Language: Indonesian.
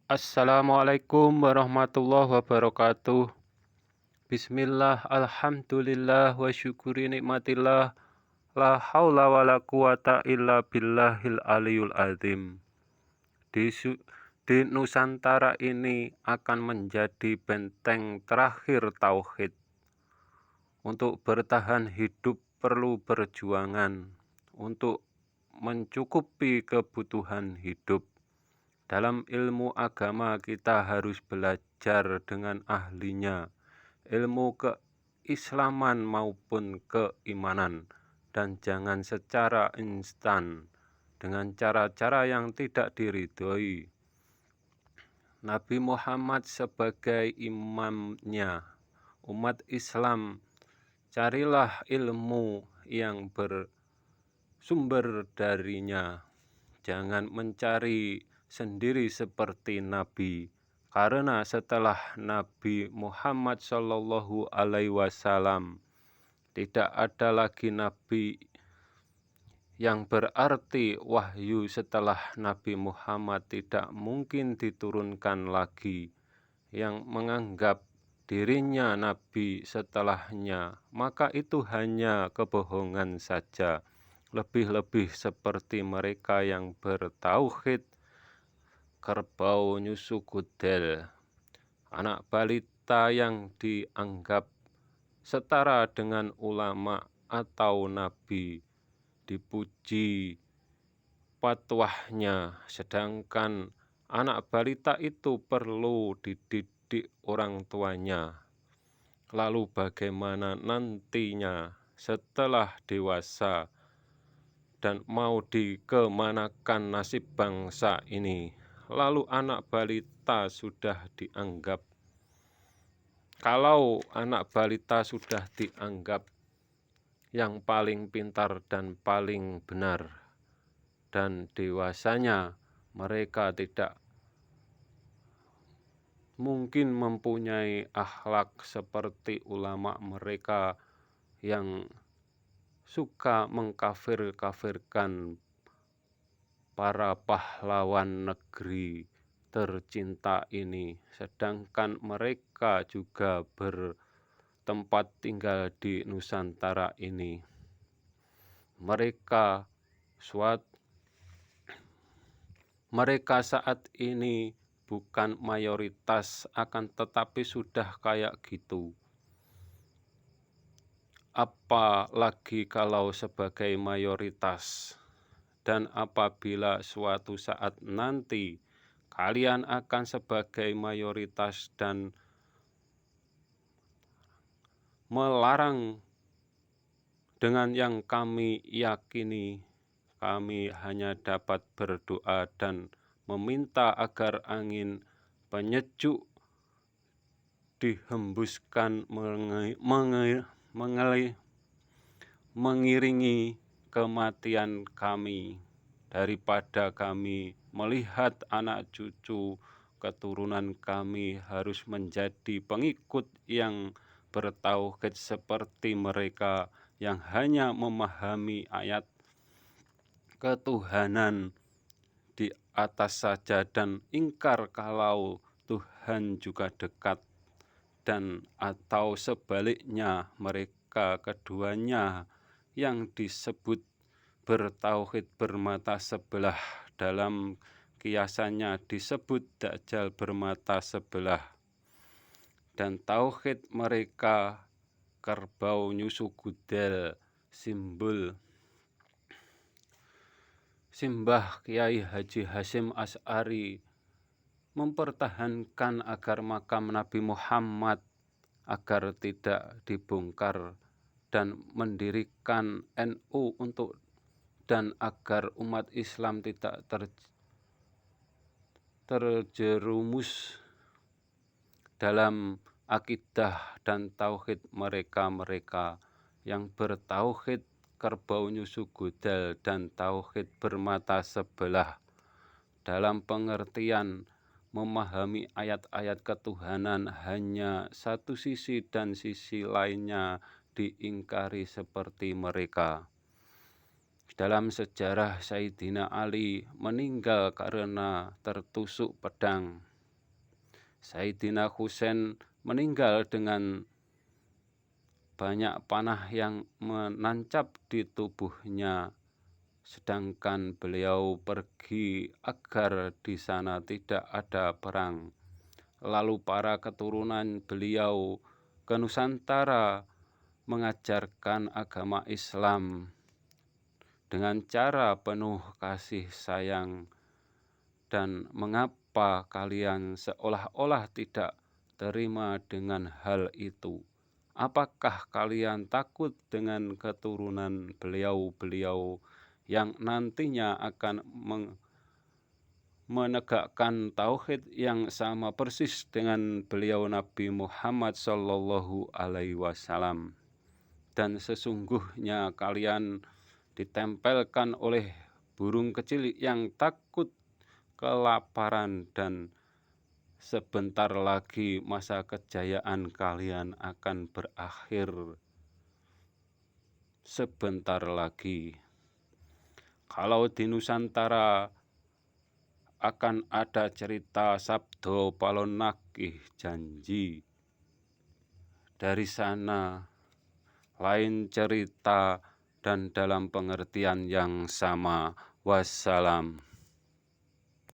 Assalamualaikum warahmatullahi wabarakatuh. Bismillah, alhamdulillah, wa syukuri nikmatillah, la haula wa la quwata illa billahil aliyul azim. Di Nusantara ini akan menjadi benteng terakhir tauhid. Untuk bertahan hidup perlu perjuangan untuk mencukupi kebutuhan hidup. Dalam ilmu agama kita harus belajar dengan ahlinya, ilmu keislaman maupun keimanan, dan jangan secara instan dengan cara-cara yang tidak diridhoi. Nabi Muhammad sebagai imamnya umat Islam, carilah ilmu yang bersumber darinya. Jangan mencari sendiri seperti Nabi, karena setelah Nabi Muhammad SAW tidak ada lagi Nabi, yang berarti wahyu setelah Nabi Muhammad tidak mungkin diturunkan lagi. Yang menganggap dirinya Nabi setelahnya, maka itu hanya kebohongan saja. Lebih-lebih seperti mereka yang bertauhid, kerbau nyusu kudel, anak balita yang dianggap setara dengan ulama atau nabi, dipuji patwahnya, sedangkan anak balita itu perlu dididik orang tuanya. Lalu bagaimana nantinya setelah dewasa dan mau dikemanakan nasib bangsa ini? Lalu anak balita sudah dianggap, kalau anak balita sudah dianggap yang paling pintar dan paling benar, dan dewasanya mereka tidak mungkin mempunyai akhlak seperti ulama mereka yang suka mengkafir-kafirkan para pahlawan negeri tercinta ini, sedangkan mereka juga bertempat tinggal di Nusantara ini. Mereka saat ini bukan mayoritas, akan tetapi sudah kayak gitu. Apalagi kalau sebagai mayoritas. Dan apabila suatu saat nanti kalian akan sebagai mayoritas dan melarang dengan yang kami yakini, kami hanya dapat berdoa dan meminta agar angin penyejuk dihembuskan mengiringi kematian kami, daripada kami melihat anak cucu keturunan kami harus menjadi pengikut yang bertauhid seperti mereka, yang hanya memahami ayat ketuhanan di atas saja dan ingkar kalau Tuhan juga dekat, dan atau sebaliknya mereka keduanya yang disebut bertauhid bermata sebelah, dalam kiasannya disebut Dajjal bermata sebelah, dan tauhid mereka kerbau nyusu kudel, Simbah Kiai Haji Hasyim Asy'ari mempertahankan agar makam Nabi Muhammad agar tidak dibongkar, dan mendirikan NU dan agar umat Islam tidak terjerumus dalam akidah dan tauhid mereka yang bertauhid kerbau nyusu kudel dan tauhid bermata sebelah, dalam pengertian memahami ayat-ayat ketuhanan hanya satu sisi dan sisi lainnya diingkari seperti mereka. Dalam sejarah, Sayyidina Ali meninggal karena tertusuk pedang. Sayyidina Husain meninggal dengan banyak panah yang menancap di tubuhnya, sedangkan beliau pergi agar di sana tidak ada perang. Lalu para keturunan beliau ke Nusantara mengajarkan agama Islam dengan cara penuh kasih sayang. Dan mengapa kalian seolah-olah tidak terima dengan hal itu? Apakah kalian takut dengan keturunan beliau-beliau yang nantinya akan menegakkan tauhid yang sama persis dengan beliau Nabi Muhammad Shallallahu Alaihi Wasallam? Dan sesungguhnya kalian ditempelkan oleh burung kecil yang takut kelaparan, dan sebentar lagi masa kejayaan kalian akan berakhir. Sebentar lagi. Kalau di Nusantara akan ada cerita Sabdo Palonakih janji, dari sana lain cerita dan dalam pengertian yang sama. Wassalam.